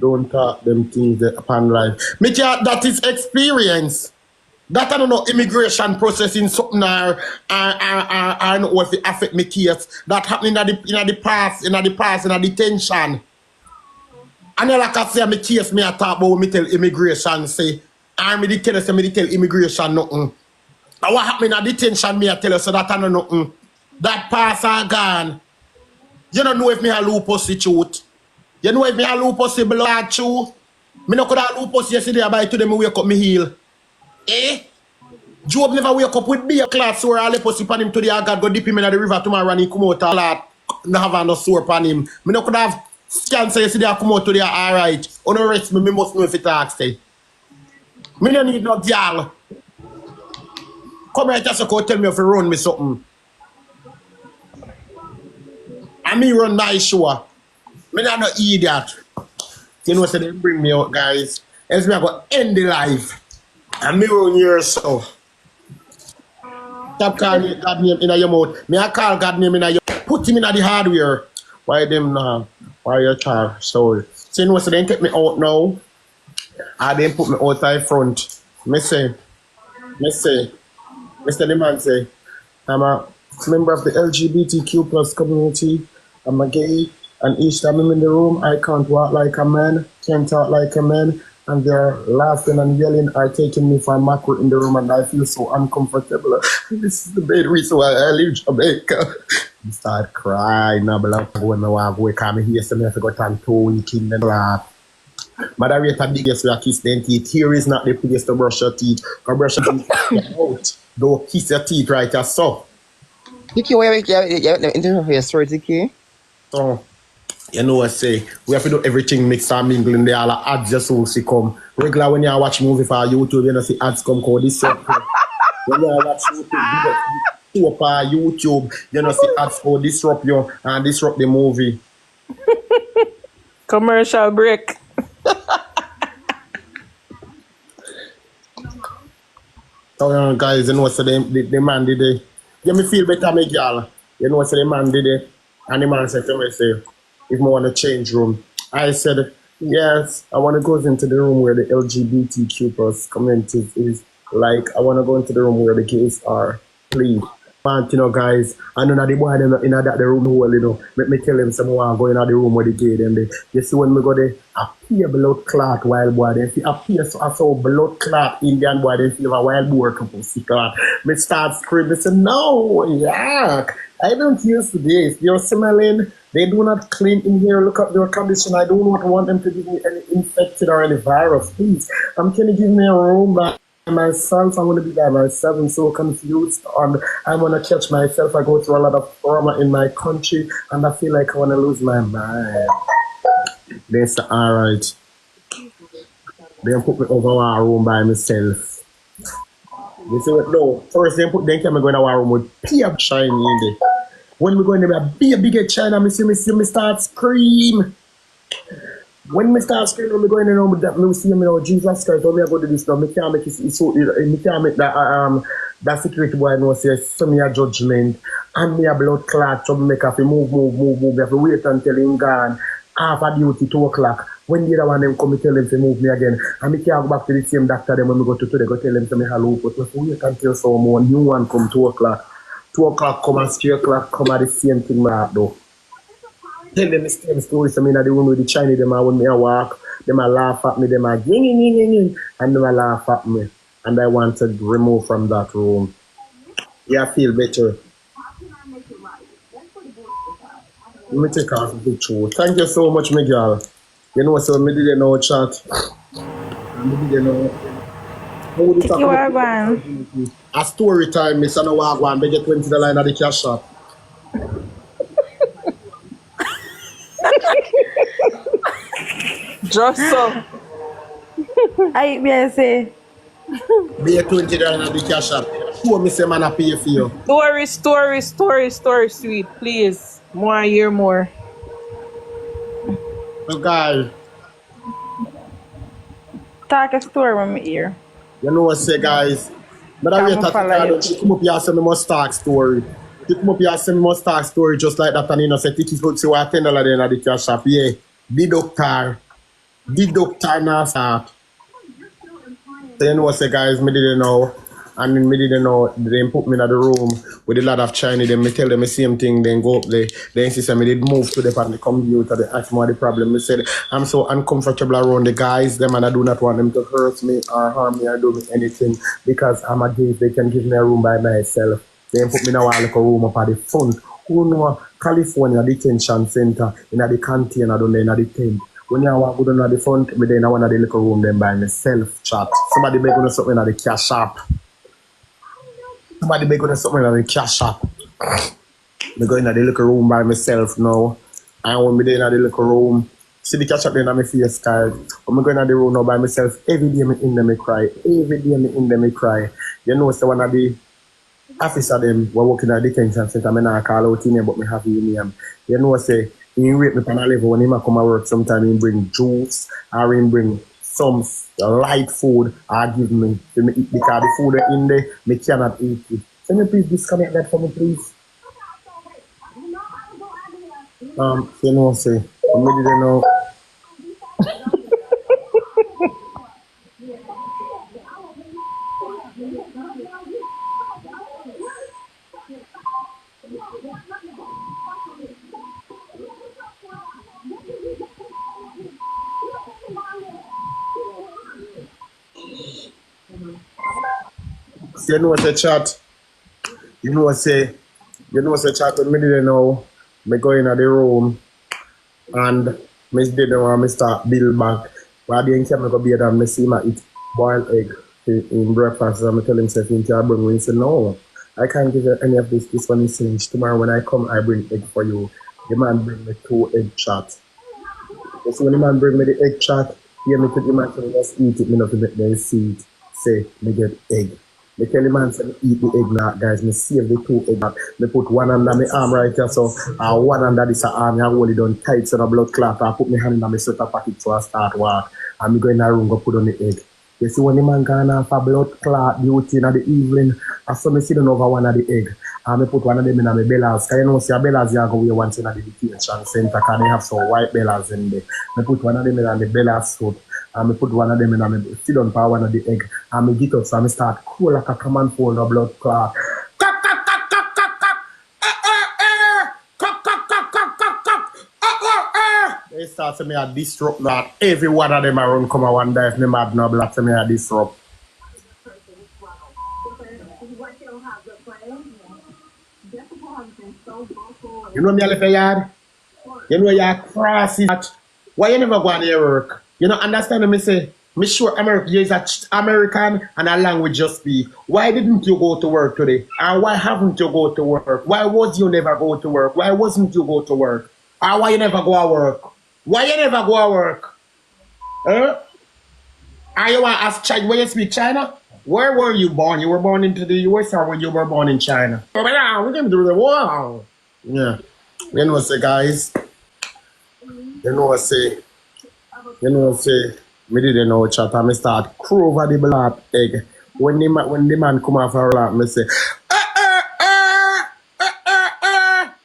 don't talk them things upon life. Me can't, that is experience. That I don't know, immigration processing something or know if it affect me case. That happening in the past, in a detention. And then like I say, my case me I talk about me tell immigration say, and me tell us me tell immigration nothing. And what happened in a detention me I tell you so that I know nothing. That pass are gone. You don't know if me a lupus the truth. You know if me a lupus the blood truth. Me no could have lupus yesterday by today me wake up me heal. Eh? Job never wake up with beer cloth sore all the pussy pan him today. I got go dip him in the river tomorrow and he come out a lot. No have no sore pan him. Me no could have cancer yesterday I come out today alright. On the rest me must know if it talks say. Me no need no girl. Come right here so come tell me if you run me something. And me run my show. Me not no idiot. You know so they bring me out guys. Else me I go end the life. And me run yours so. Stop calling God name in your mouth. Me I call God name in your put him in the hardware. Why them now? Why your child? So you know so they take me out now. I then put me outside front. Me say Mr. The man say, I'm a member of the LGBTQ plus community. I'm a gay, and each time I'm in the room, I can't walk like a man, can't talk like a man, and they're laughing and yelling are taking me for a macro in the room, and I feel so uncomfortable. This is the main reason why I leave Jamaica. I start crying, I when I walk away, because I hear something, I forgot to go weekend and laugh. But I rate a biggest way I kiss them teeth. Here is not the place to brush your teeth. Because brush your teeth out. Don't kiss your teeth right as so. Tikki, why you interview for your story, Tikki? So, you know what I say? We have to do everything mix and mingle in there. All the ads just so see come. Regular when you watch movie for YouTube, you know see ads come called this up. When you watch YouTube, YouTube, you know see ads called disrupt you and disrupt the movie. Commercial break. So guys, you know so the man did it. Yeah, me feel better, me girl. You know so the man did it. And the man said to me, say, if I want to change room. I said, yes, I want to go into the room where the LGBTQ plus community is. Like, I want to go into the room where the gays are. Please. You know, guys, I know that the boy in that the room whole, you know, make me tell them someone go in the room where the gay them they. You see when we go there, appear blood clot wild boy, then appear so blood clot Indian boy, then feel a wild boy couple sick clot. Me start screaming, say, no, yuck. I don't use this. You're smelling. They do not clean in here. Look at their condition. I do not want them to give me any infected or any virus. Please, can you give me a room by myself? I want to be by myself. I'm so confused. I want to catch myself. I go through a lot of trauma in my country, and I feel like I want to lose my mind. They say, all right. They put me over our room by myself. They say, no. First, they put them go in our room with peer shiny in there. When we go in there, be a bigger China, me start scream. When me start screaming, me go in there with that, me see me now, Jesus Christ, how me I go to this now? Me can't make it so, me can't make that security boy know say, so me a judgment, and me a blood clot, so me make have to move, me have to wait until him gone, half a duty, 2 o'clock. When the other one them come, me tell them to move me again, and me can't go back to the same doctor them when me go to today, go tell them to me hello, but me wait until someone, new one come 2 o'clock. 2 o'clock come and 3 o'clock come at the same thing I do. Tell them the same story. So in the room with the Chinese, them when me I walk, them I laugh at me, them I ging, and them I laugh at me. And I want to remove from that room. Yeah, I feel better. Let me take off the picture. Thank you so much, Miguel. You know, so me didn't know chat. Me didn't know. Tikki, where going? A story time, Miss Anna Wagwan, they get $20 at the cash shop. Just so. I say. Be a $20 at the cash shop. Show me say man I pay for you. Story, sweet. Please. More, hear more. So guys. Talk a story when me hear. You know what I say, guys? But I wait at she come up here and say me must talk story. She come up here and say me must talk story just like that, and you know say Tikki could see what $10 in the cash shop. Yeah, the doctor deduct time now start. So you know say guys, me didn't know. And then me didn't know they put me in the room with a lot of Chinese. Then me tell them the same thing. Then go up there. Then insist me did move to the and the computer. They ask me what the problem. Me said I'm so uncomfortable around the guys. Them and I do not want them to hurt me or harm me or do me anything because I'm a gay. They can give me a room by myself. Then put me in a like a room up at the front. Who know California detention center in the container down there in the tent. When you walk go down at the front, me then I want the little room then by myself chat. Somebody make us something at the cash shop. Somebody make us something at the cash shop. Me go in the little room by myself now. And when me there in the little room, see the cash shop then on my face card. When me go in the room now by myself, every day me in there me cry. Every day me in there me cry. You know, so one of the officer them were working at the detention center. I not call out in name, but me have his name. You know, say he rate me on a level when he come to work. Sometimes he bring juice or he bring some light food or give me to me eat because the food in there me cannot eat it. Can you please disconnect that for me, please? You know, say I didn't know. You know, say chat. Say chat when me didn't know. Me go in the room and me didn't want me start build back. But then came go bed and me see my eat boiled egg in breakfast. And I tell him say think you bring me. He said no, I can't give you any of this. This one is finished. Tomorrow when I come I bring egg for you. The man bring me 2 egg chat. You see when the man bring me the egg chat, yeah, me could imagine just eat it, me not to make them see it. Say me get egg. Me tell the man say me eat the egg now, guys. Me save the 2 egg back. Me put one under my arm right here, so one under this arm, I hold it on tight so the blood clot. I put my hand in my sweater pocket so I start walk. And me go in the room, go put on the egg. You see when the man gone off a blood clot duty in the evening, I saw me sitting over one of the egg. And me put one of them in my bellas. Because you know, see a bellas you go wear once in the detention center because they have some white bellas in there. Me put one of them in the bellas suit. And me put one of them in and me sit down for one of the egg. And me get up so I start cool like a command fold of blood clot. They start to me a disrupt that. Every one of them around come and wonder if me mad no black to me a disrupt. You know me a little yard? You know you're crossing that. Why you never go on your work? You know, understand me say, me sure America is a American and a language just speak. Why didn't you go to work today? And why haven't you go to work? Why was you never go to work? Why wasn't you go to work? Or why you never go to work? Why you never go to work? Huh? Are you want to ask China when you speak China? Where were you born? You were born into the US or when you were born in China? We can do the wow. Yeah. You know say guys. You know say me didn't know chat and me start crow over the black egg. When the man come off a rock, me say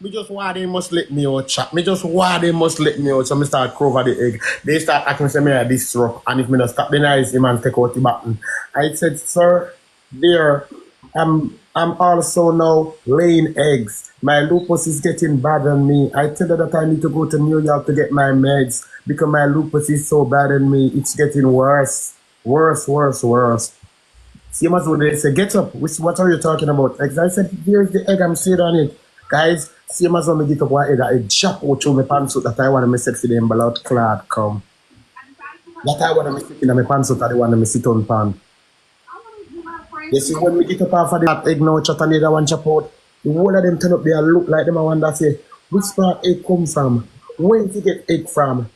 me just why they must let me out chat. Me just why they must let me out. So me start crow over the egg. They start acting say me a disrupt. And if me not stop the nice, the man take out the button. I said, sir, there, I'm also now laying eggs. My lupus is getting bad on me. I tell her that I need to go to New York to get my meds because my lupus is so bad on me. It's getting worse. Worse. Same as when they say, get up. What are you talking about? Eggs. I said, here's the egg. I'm sitting on it. Guys, same as when I get up one egg, I jump out through my pantsuit that I want to sexy them blood clot come. That I want to sit in my pantsuit that I want to sit on pan. You see, when we get up off of that egg now, chat and the other one chop out, the whole of them turn up there look like them. I wonder say, which part egg come from? Where did you get egg from?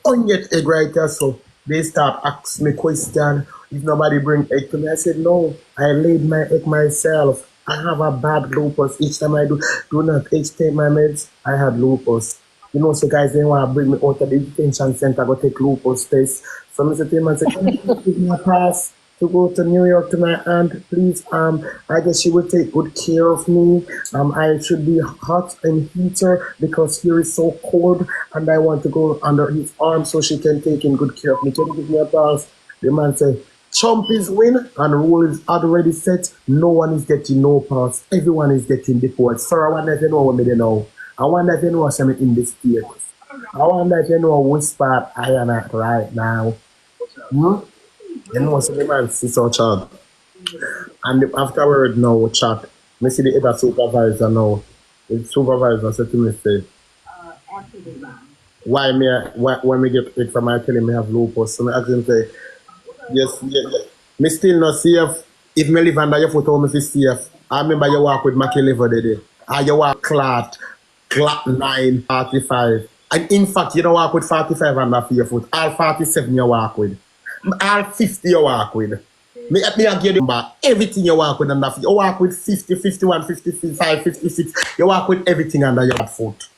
On get egg right there, so they start asking me question. If nobody bring egg to me, I said, no, I laid my egg myself. I have a bad lupus. Each time I do not take my meds, I had lupus. You know, so guys, they want to bring me out of the detention center, go take lupus test. So I said to him, I said, can you give me a pass? to go to New York to my aunt, please. I guess she will take good care of me. I should be hot and heater because here is so cold, and I want to go under his arm so she can take in good care of me. Can you give me a pass? The man say, Trump is win and rule is already set. No one is getting no pass. Everyone is getting deported. Sir, I wonder if you know what me know. I wonder if you know what's in the state. I wonder if you know which part I am at right now. Hmm? You know what's the man see so chat. And afterward now chat. Me see the other supervisor now. The supervisor said to me say, why when me get it from my telling me have lupus. So I ask him say, yes. Me still not safe. If me live under your foot, how me feel safe. I remember you walk with Mackie liver the day. And you walk clot 9:45. And in fact, you don't walk with 45 under your foot. All 47 you walk with. All 50 you walk with. Me I give you back everything you walk with under feet. You walk with 50, 51, 55, 56. You walk with everything under your foot.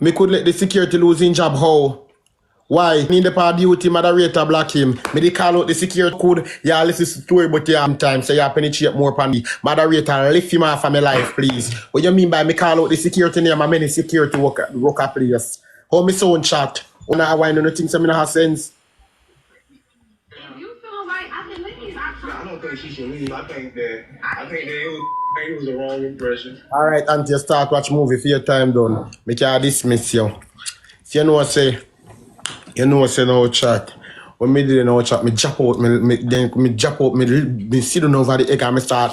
Me could let the security losing job how? Why? Me in the part duty moderator block him. Me they call out the security code. Yeah, listen to story but you have time. So you penetrate more upon me. Moderator, lift him off of my life, please. What you mean by me call out the security name and many security worker place? How me sound chat? Una why no things some have sense? I don't think she should leave. I think that it was the wrong impression. Alright, auntie, start watch movie for your time done. Me can dismiss you. If you know say no chat. When me did no chat, me drop out, me sit down over the egg and me start